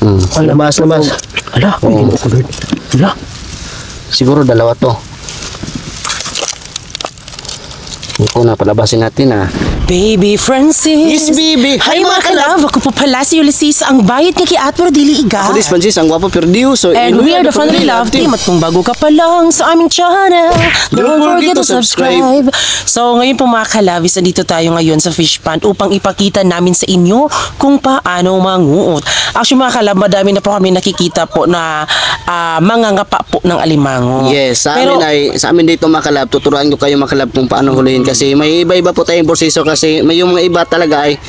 Labas. Ala, ala. Siguro dalawa to. Ito na, palabasin natin Baby Francis. Yes, baby. Hi mga kalab. Ako po pala si Ulysses, ang bayad ni kay Atwar Dili Iga. Ako this Francis, ang gwapo perdiuso. And we are the Family Love Team. At kung bago ka pa lang sa aming channel, don't forget to subscribe. So ngayon po mga kalabis, andito tayo ngayon sa fish pond upang ipakita namin sa inyo kung paano manguot. Actually mga kalab, madami na po kami nakikita po na mga ngapa po ng alimango. Yes, sa amin dito mga kalab, tuturuan ko kayo mga kalab kung paano hulihin kasi may iba-iba po tayong proseso kasi may yung mga iba talaga ay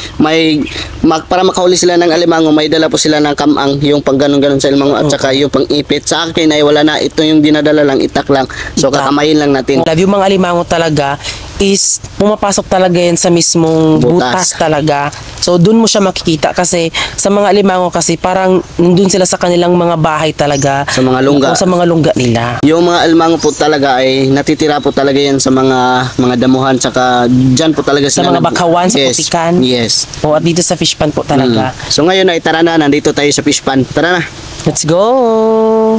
para makahuli sila ng alimango, may dala po sila ng kamang, yung pang ganon-ganon sa alimango at saka yung pang ipit. Sa akin ay wala na, ito yung dinadala lang, itak lang. So kakamayin lang natin. Yung mga alimango talaga is pumapasok talaga yan sa mismong butas talaga. So dun mo siya makikita kasi sa mga alimango kasi parang nandun sila sa kanilang mga bahay talaga. Sa mga lungga. Sa mga lungga nila. Yung mga alimango po talaga ay natitira po talaga yan sa mga damuhan saka dyan po talaga sa sila. Mga bakawan, sa putikan. Yes. O at dito sa fish pond po talaga. So ngayon ay tara na, nandito tayo sa fish pond. Tara na. Let's go!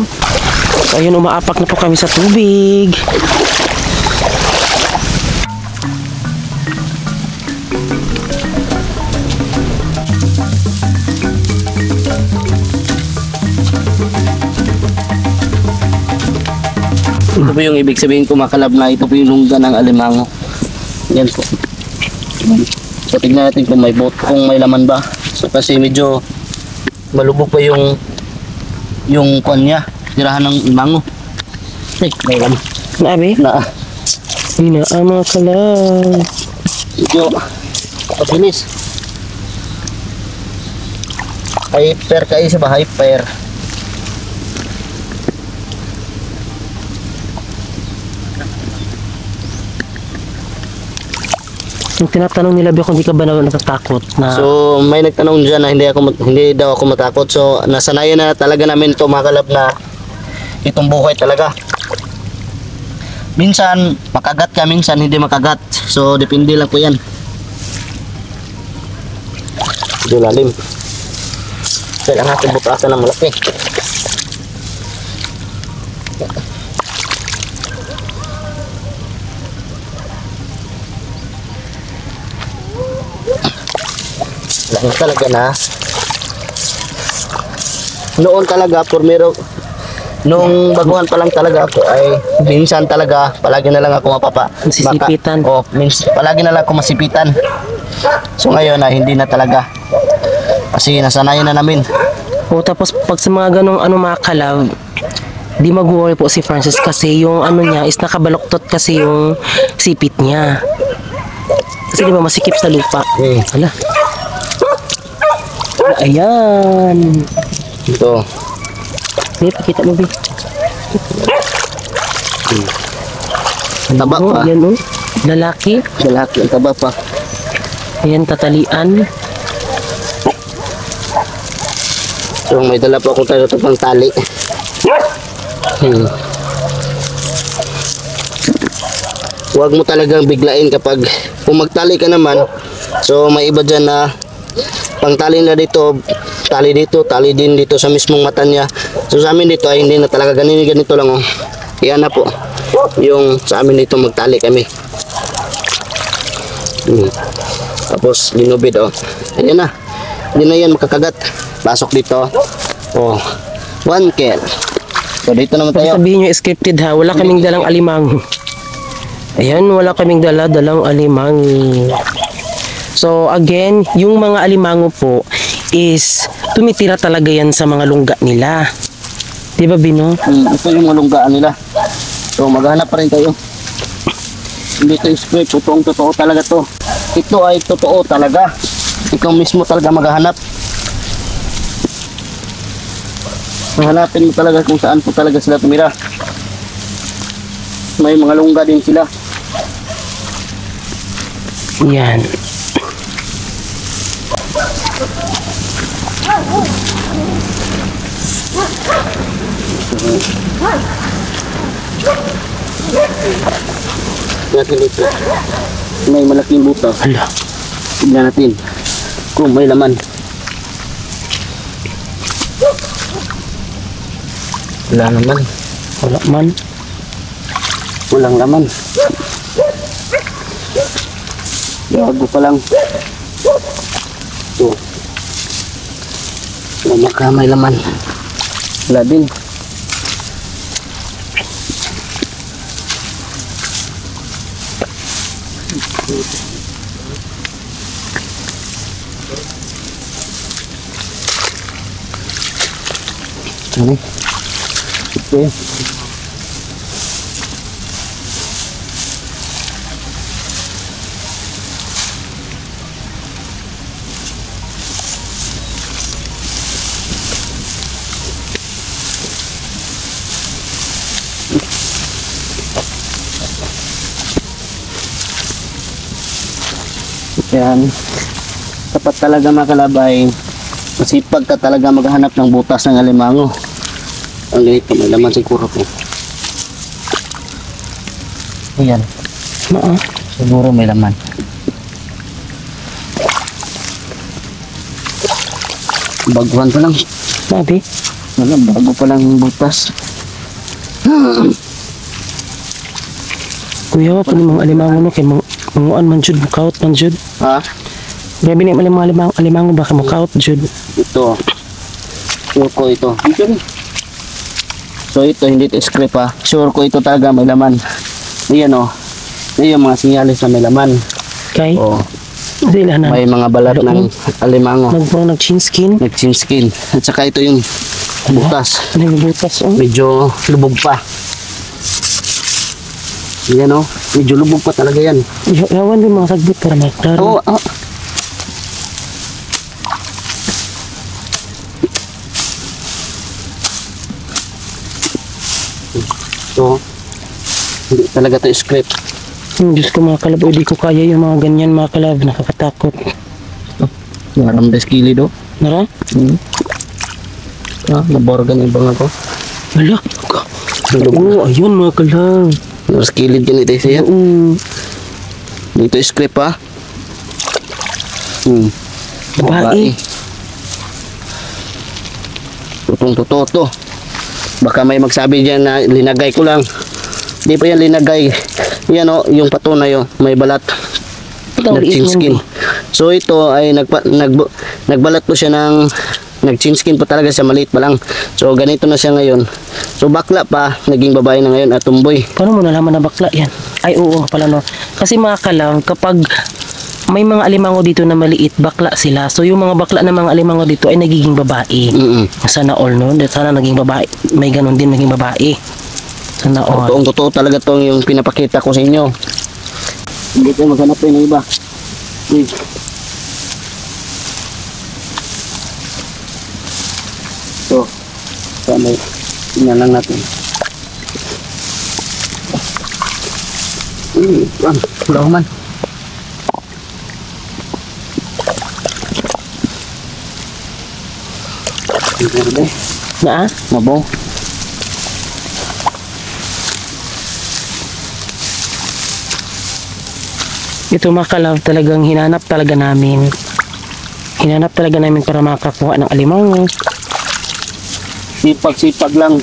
So ayun, umaapak na po kami sa tubig. Ito po yung ibig sabihin ko makalab na ito po yung lungga ng alimango. Yan po. So tignan natin kung may kung may laman ba. So kasi medyo malubog pa yung kwan niya. Tirahan ng alimango. Ay, may laman. Naabi? Mga kalab. Medyo mabilis. Hyper kayo sa ba? Hyper. Yung tinatanong nila kung di ka ba natatakot na... So may nagtanong dyan na hindi daw ako matakot. So nasanayan na talaga namin ito mga kalab na itong buhay talaga. Minsan makagat ka, minsan hindi makagat. So depende lang po yan. Medyo lalim. Kailangan natin butasan ng malaki. Lang talaga na noon talaga nung baguhan pa lang talaga ako ay minsan talaga palagi na lang ako masisipitan. Palagi na lang ako masipitan. So ngayon na hindi na talaga kasi nasanayan na namin. Tapos pag sa mga ganong mga kalab, di mag-worry po si Francis kasi yung niya is nakabaloktot kasi yung sipit niya kasi di ba masikip sa lupa. Hala. Ayan. Ito. Pakita mo, Taba pa. Ayan, Lalaki. Ang taba pa. Ayan, tatalian. So may dala pa akong tayo pang tali. Huwag mo talagang biglain kapag kung magtali ka naman. So may iba dyan na pangtali na dito, tali dito, tali din dito sa mismong mata niya. So sa amin dito ay hindi na talaga ganito lang. Yan na po yung sa amin dito magtali kami. Tapos linubid ayan na, hindi na yan makakagat. Pasok dito. One kill. So dito naman tayo. Sabihin nyo scripted ha, wala kaming dalang alimango. Ayan, wala kaming dalang alimango. So again, yung mga alimango po is tumitira talaga yan sa mga lungga nila. Di ba, Bino? Ito yung mga lunggaan nila. So maghanap pa rin tayo. Hindi ito script, totoong-totoo talaga to. Ito ay totoo talaga. Ikaw mismo talaga maghahanap. Hanapin mo talaga kung saan po talaga sila tumira. May mga lungga din sila. Yan. Natin dito. May malaking butas. Hala. Tignan natin kung may laman. Wala naman. Wala man. Walang laman. Bago pa lang. Ito. Baka may laman. Wala din. Ano? Ito. Yan. Dapat talaga mga kalabay, masipag ka talaga maghanap ng butas ng alimango. Ang ganito, may laman siguro po. Ayan. Siguro may laman. Baguhan pa lang. Sabi? Wala, bago pa lang yung butas. Kuya, pa ni mga alimango no, kay manguan man jud, mukaut man jud. Ha? Grabe ni mga alimango baka mukaut jud. Ito. Sure ko ito. Ito rin. So ito, hindi ito script ha. Sure ko ito talaga may laman. Ayan o. Ayan yung mga sinyalis na may laman. Kay? O, Sila na. may mga balat ng alimango. Nag-chin skin. Nag-chin skin. At saka ito yung butas. Ano yung butas? Oh. Medyo lubog pa. Ayan o. Medyo lubog pa talaga yan. Yawan din mga sagbit para Oo. maklaro. So, hindi talaga ito script. Diyos ko mga kalab, hindi ko kaya yung mga ganyan mga kalab, nakakatakot. Maram deskili do. Nara? Naborgan yung banga ko. Wala. Oo, ayun mga kalab. Deskili din ito siya. Oo. Dito script ha. Babae. Tutong totoo to. Baka may magsabi dyan na linagay ko lang. Di pa yan linagay. Yan o, yung patunay o, may balat. Nag-chin skin. So ito ay nagbalat po siya ng nag-chin skin pa talaga siya, maliit pa lang. So ganito na siya ngayon. So bakla pa, naging babae na ngayon at tumboy. Paano mo nalaman na bakla yan? Ay oo pala no. Kasi mga kalab, kapag may mga alimango dito na maliit, bakla sila. So yung mga bakla na mga alimango dito ay nagiging babae. Sana all no? Sana naging babae. May ganun din naging babae. Sana all. Totoong-totoo talaga to yung pinapakita ko sa inyo. Hindi tayo maghanap pa yung iba. So, sana tingnan lang natin. Wala man. Na? Mabaw. Ito mga kalab, talagang hinanap talaga namin. Hinanap talaga namin para makakuha ng alimango. Sipag-sipag lang.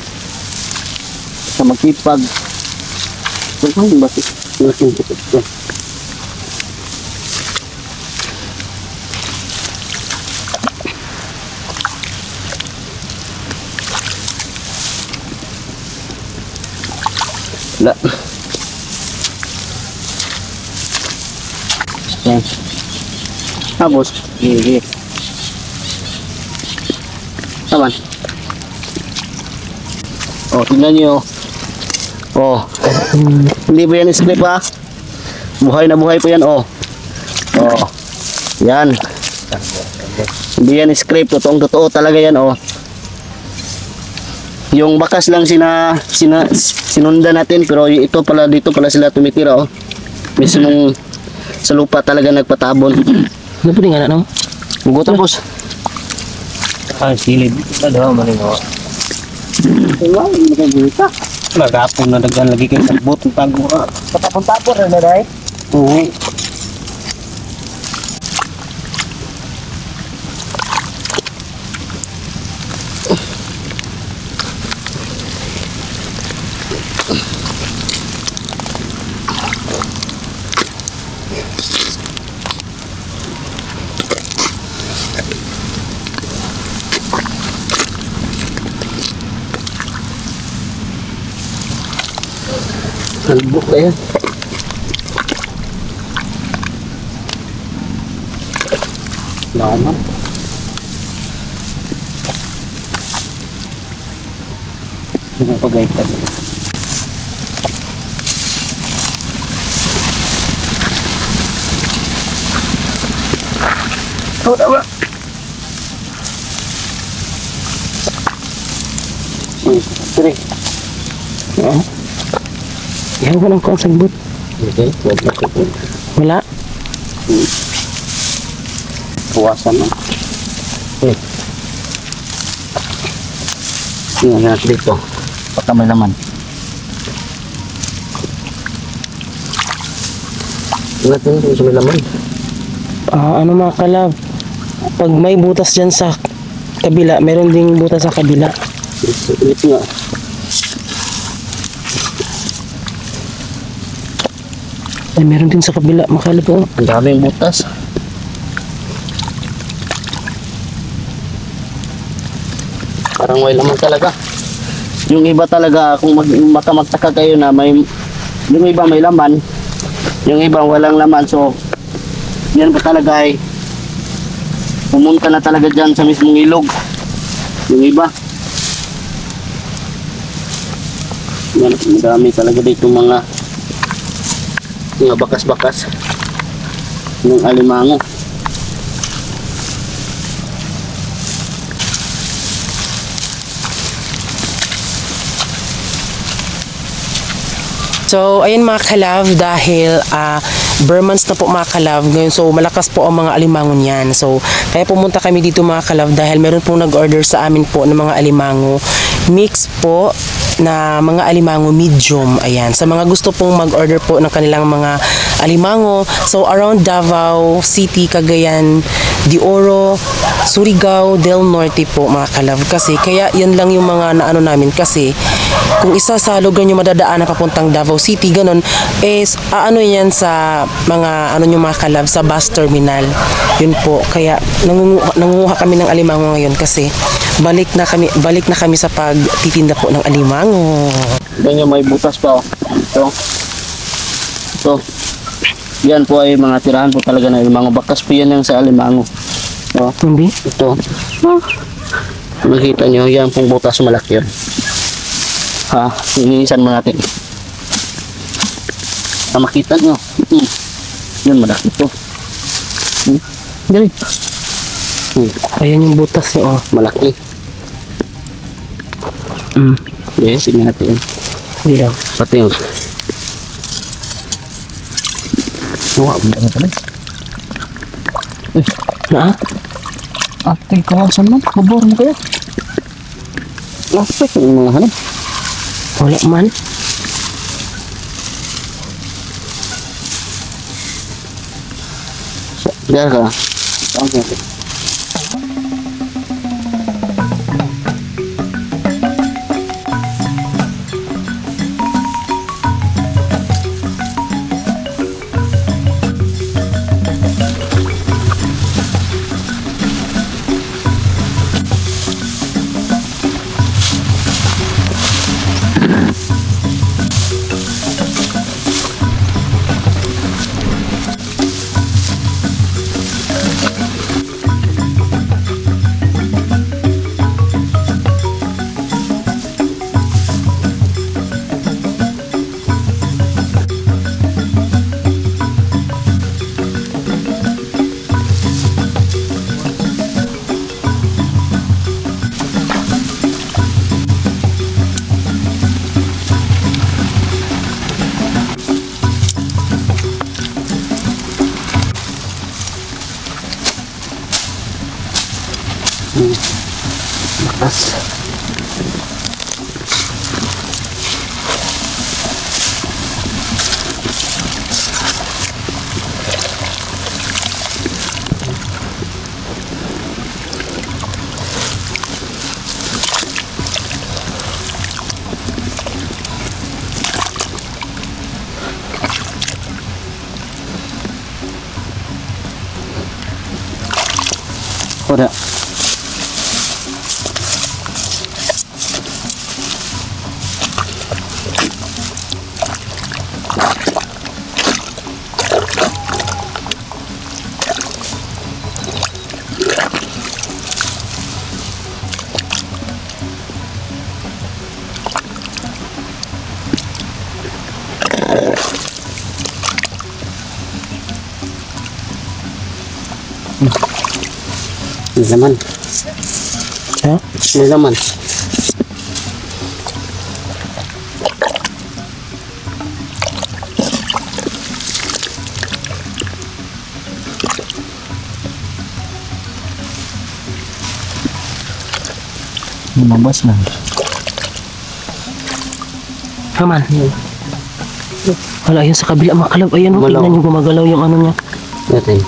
Sa magsipag. Ano ba ito? Wala. Yan. Tapos, hindi. Taman. Oh, tingnan nyo. Oh. Hindi ba yan script ha? Buhay na buhay po yan, oh. Oh. Yan. Hindi yan script. Totoong-totoo talaga yan, oh. Yung bakas lang sinunda natin, pero ito pala, dito pala sila tumitira, oh. Mismong sa lupa talaga nagpatabon. Ano po nga na no? Mugutan, boss. Silid. Ano man yung mga. Wow, nagagita. Magapon na dagan lagi kay sabot ng pagmura. Patapon-tapon na dahil. Oo. Salbok kaya. Lama. Hindi pa gaitan. Oh, tama. Sige. Yan, walang kuha sa but. Okay, huwag na ko. Wala. Kawasan na. Okay. Tingnan natin dito. Baka may laman. Tingnan natin kung may laman. Ano mga kalab? Pag may butas dyan sa kabila, meron ding butas sa kabila. Ulit nga. Ay, meron din sa kabila, mga kalab. Oh. Ang daming butas. Parang may laman talaga. Yung iba talaga, kung baka magtaka kayo na may, yung iba may laman, yung iba walang laman. So, yan pa talaga ay pumunta na talaga dyan sa mismong ilog. Yung iba. Yan, madami talaga dito mga bakas-bakas ng alimango. So, ayun mga kalab, dahil bare months na po mga kalab ngayon, so malakas po ang mga alimango niyan. So, kaya pumunta kami dito mga kalab dahil meron pong nag-order sa amin po ng mga alimango. Mix po na mga alimango medium. Ayan, sa mga gusto pong mag-order po ng kanilang mga alimango. So, around Davao City, Cagayan, De Oro, Surigao, Del Norte po mga kalab. Kasi, kaya yan lang yung mga naano namin kasi kung isa sa lugar nyo madadaan na papuntang Davao City, ganun, is ano yan sa mga, nyo mga kalab, sa bus terminal. Yun po. Kaya, nangunguha kami ng alimango ngayon kasi balik na kami sa pagtitinda po ng alimango. Yan yung may butas pa. Ito. Ito. Yan po ay mga tirahan po talaga ng alimango. Bakas po yan yung sa alimango. Oh, Hindi? ito. Makita nyo, yan pong butas malaki yun. Ha, iniisan mo natin. Makita nyo. Yan, malaki ito. Galing. Ayan yung butas niya, oh. Malaki. Yes, tingnan natin. Hindi lang. Pati yun. Wah, benda na pala. Na? Ate, kawasan mo. Babor mo kaya. Lasik yung mga hanap. Wala man. Biar ka. Okay. Bakas. Udah. May laman. Ha? May laman. Lumabas na. Haman. Wala, yun sa kabila mga kalab. Ayan, Wala. tingnan yung gumagalaw yung ano niya. Natin.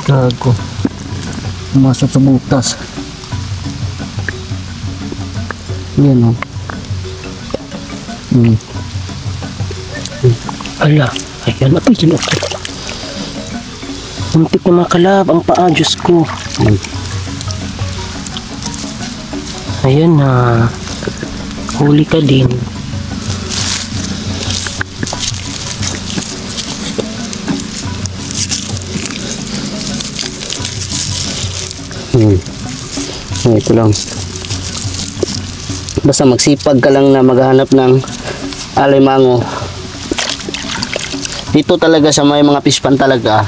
Gago. Pumasok sa butas. Yan o. Ala, ayan, ito yun ako. Muntik na mga kalab, ang paa, Diyos ko. Ayan na. Huli ka din. Ito lang. Basta magsipag ka lang na maghanap ng alimango. Dito talaga sa may mga fish pan talaga.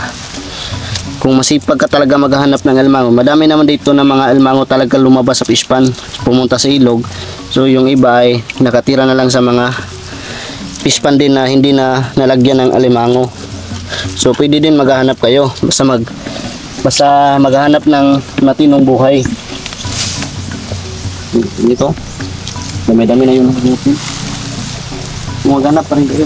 Kung masipag ka talaga maghanap ng alimango, madami naman dito na mga alimango talaga lumabas sa fish pan, pumunta sa ilog. So yung iba ay nakatira na lang sa mga fish pan din na hindi na nalagyan ng alimango. So pwede din maghanap kayo. Basta maghanap ng matinong buhay. Dito. Dami-dami na yung maghanap pa rin kayo.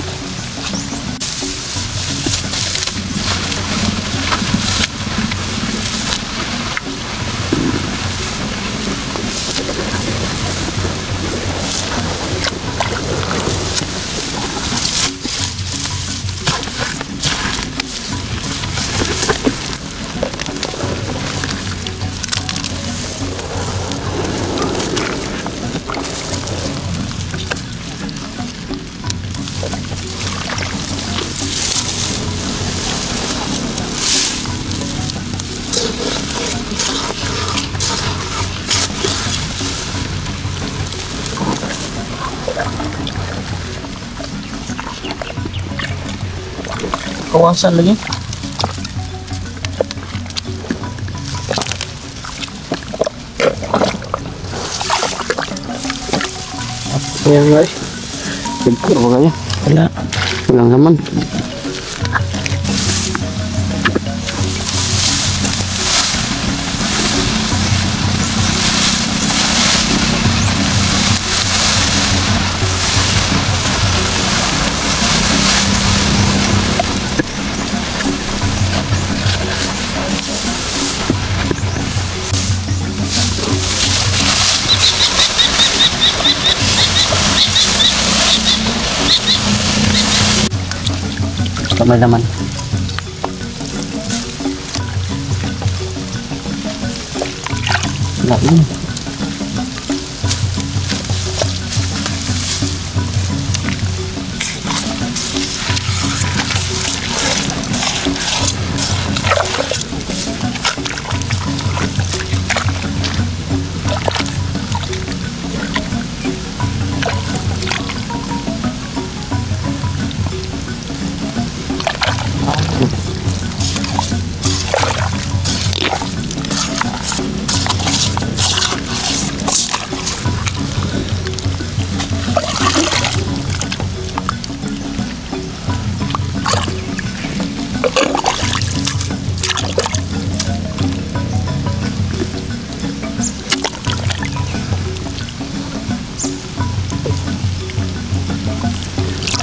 Kawasan lagi. Ayan guys. Siguro ba kayo? Wala. Walang naman. Basta may laman. Wala yun.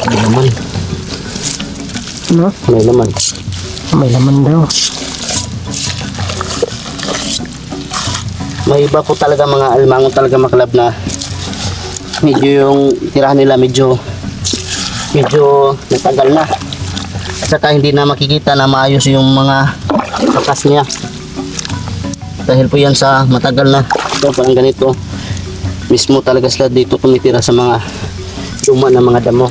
May laman. Ano? May laman. May laman daw. May iba po talaga mga alimango talaga makalab na medyo yung tirahan nila medyo natagal na. At saka hindi na makikita na maayos yung mga kakas niya. Dahil po yan sa matagal na. Ito parang ganito. Mismo talaga sila dito tumitira sa mga luma na mga damo.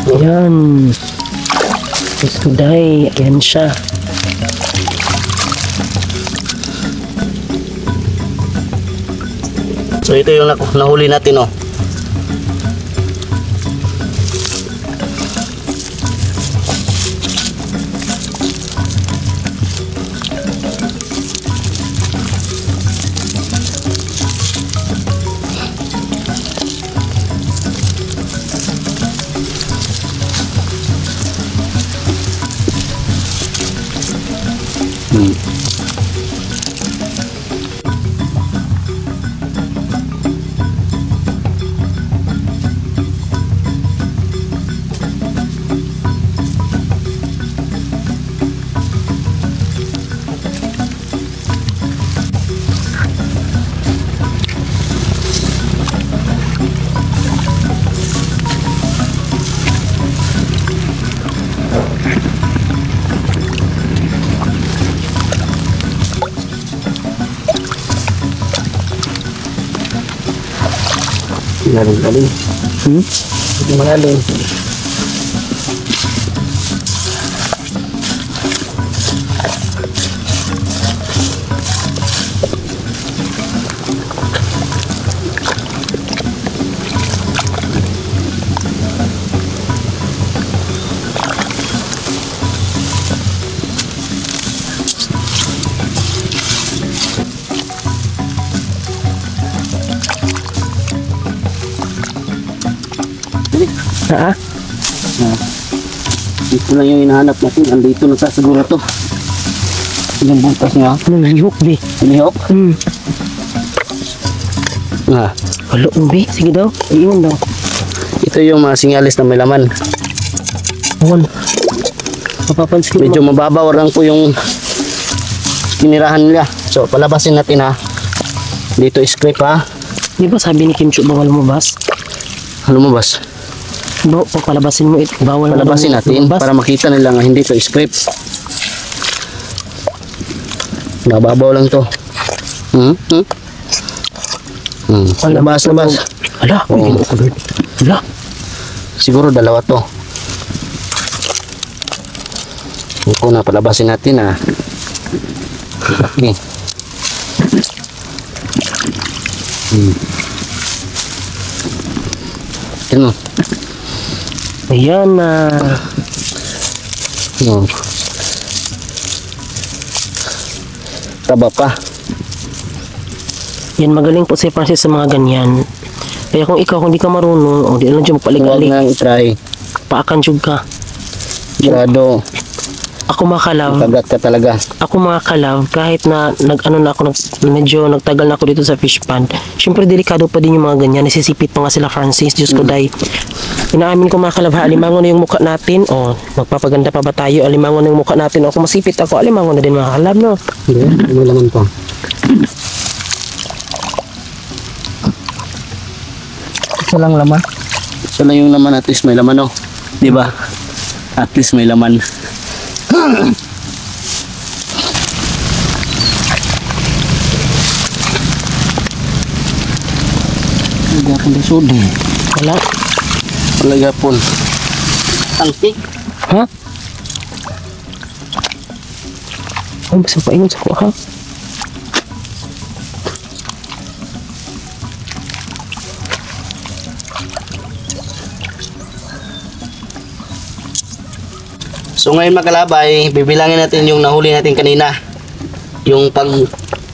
Ayan. Day, ayan siya. So ito yung nahuli natin, oh. Malalim. Malalim. Ha? Ito lang yung hinahanap natin. Andito na sa siguro to. Yung butas niya. Anong lihok, be? Lihok. Ah, Walo, be. Sige daw. Iyon daw. ito yung mga sinyalis na may laman. Awan. Mapapansin mo. Medyo mababaw lang po yung tinirahan nila. So palabasin natin, ha. Dito scrape, ha. Di ba sabi ni Kim Chu bawal lumabas? Ano mo, boss? Bro, palabasin mo ito. Bawal Palabasin natin lumabas. para makita nila nga hindi to scrape. Mababaw lang to. Labas. Ala, Oo. Ala. Siguro dalawa to. Ito na, palabasin natin, ha. Okay. Tignan mo. Ayan na. Oh. Taba pa. Yan, magaling po si Francis sa mga ganyan. Kaya kung ikaw, kung di ka marunong, o di lang dyan Huwag magpalig-alik, nang try. paakan jug ka. Sigurado, Ako mga kalab, kagat ka talaga. kahit na medyo nagtagal na ako dito sa fish pond, syempre delikado pa din yung mga ganyan, nasisipit pa nga sila Francis, Diyos ko day. Inaamin ko mga kalab, alimango na yung mukha natin, o magpapaganda pa ba tayo, alimango na yung mukha natin, o kung masipit ako, alimango na din mga kalab, no? Hindi, ano laman pa. Isa lang laman. So lang yung laman, at least may laman, oh. Diba? At least may laman. Hindi ako nasudi. Wala. Talaga po. Tangkik. Ha? Oh, basta paingon sa ko, ha? So ngayon mga kalabay, bibilangin natin yung nahuli natin kanina. Yung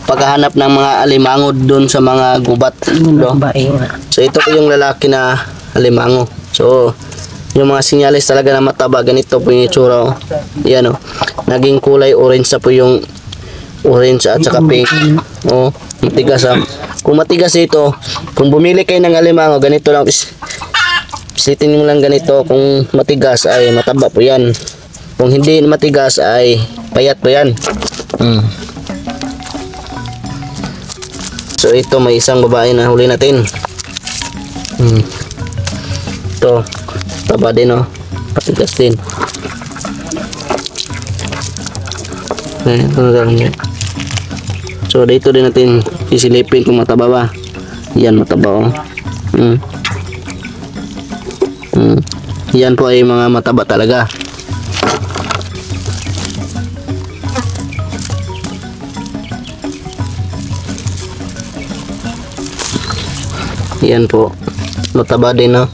paghahanap ng mga alimango doon sa mga gubat. No? Bae nga. So ito po yung lalaki na alimango. So yung mga sinyalis talaga na mataba, ganito po yung itsura. Oh. Yan, oh. Naging kulay orange na po yung orange at saka pink. Oh, matigas, ah. Kung matigas ito, kung bumili kayo ng alimango, ganito lang. Sitin nyo lang ganito. Kung matigas ay mataba po yan. Kung hindi matigas ay payat po yan. So ito, may isang babae na huli natin. Ito, taba din, oh. Patigas din. Ito na lang. So dito din natin sisilipin kung mataba ba. Yan, mataba, oh. yan po ay mga mataba talaga. Yan po. Mataba din, no?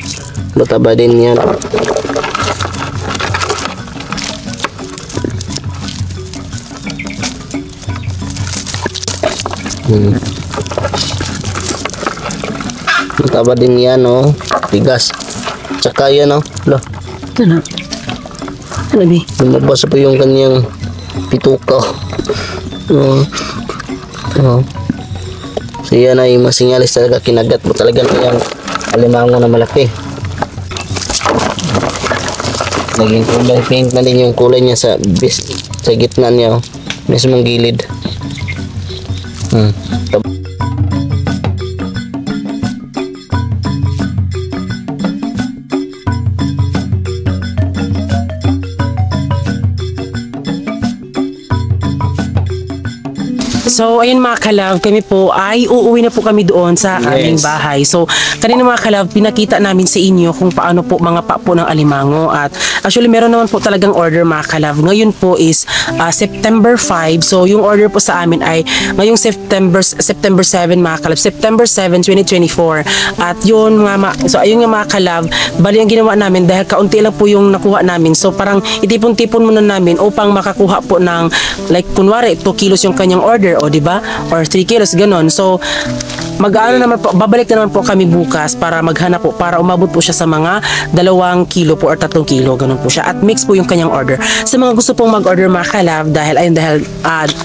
Mataba din yan. Mataba din yan, no? Tigas. Tsaka yan, no? Lo. Ito na. Ano ba? Lumabas po yung kanyang pituka. So yan ay masinyalis talaga, kinagat mo talaga na yung alimango na malaki. Naging kulay pink na din yung kulay niya sa gitna niya, mismong gilid. So, ayun mga kalab, kami po ay uuwi na po kami doon sa aming bahay. So, kanina mga kalab, pinakita namin sa inyo kung paano po mga papo ng alimango. At actually, meron naman po talagang order mga kalab. Ngayon po is September 5. So, yung order po sa amin ay ngayong September 7 mga kalab. September 7, 2024. At yun so ayun nga mga kalab, bali ang ginawa namin dahil kaunti lang po yung nakuha namin. So, parang itipon-tipon muna namin upang makakuha po ng like kunwari 2 kilos yung kanyang order, o di ba? Or 3 kilos ganon. So mag-aano naman po, babalik na naman po kami bukas para maghanap po, para umabot po siya sa mga 2 kilo po or 3 kilo, ganun po siya. At mix po yung kanyang order. Sa mga gusto pong mag-order mga kalab, dahil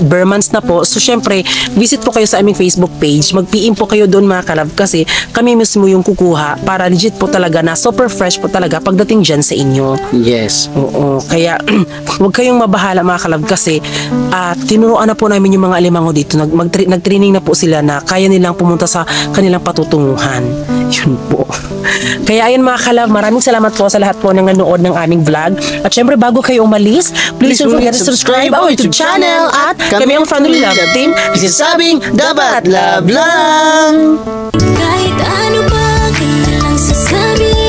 bare months na po, so syempre visit po kayo sa aming Facebook page, mag-PM po kayo doon mga kalab, kasi kami mismo yung kukuha para legit po talaga na super fresh po talaga pagdating dyan sa inyo. Yes. Oo, kaya huwag kayong mabahala mga kalab, kasi tinuruan na po namin yung mga alimango dito. Nag-training na po sila na kaya nilang pumunta sa kanilang patutunguhan. Yun po. Kaya ayun mga kalab, maraming salamat po sa lahat po ng nanood ng aming vlog. At syempre bago kayo umalis, please don't forget to subscribe our YouTube channel at kami ang Family Love Team. Sinasabing dapat love lang! Kahit ano pa kanya lang sasabihin.